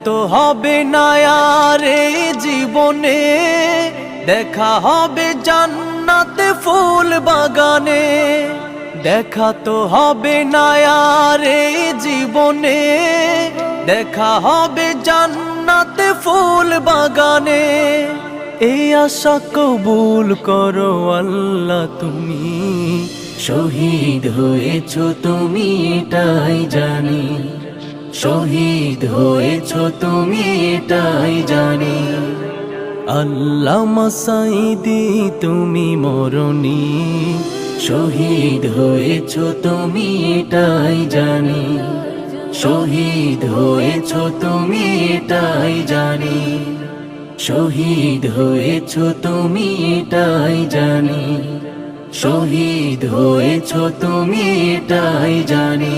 তো হবে না আর এই জীবনে, দেখা হবে জান্নাতে ফুল বাগানে। দেখা তো হবে না আর এই জীবনে, দেখা হবে জান্নাতে ফুল বাগানে। এই আশা কবুল করো আল্লাহ তুমি, শহীদ হয়েছো তুমি এটাই জানি। শহীদ হয়েছো তুমি এটাই জানি। আল্লামা সাঈদী তুমি মরণি, শহীদ হয়েছো তুমি এটাই জানি। শহীদ হয়েছো তুমি এটাই জানি। শহীদ হয়েছো তুমি এটাই জানি। শহীদ হয়েছো তুমি এটাই জানি।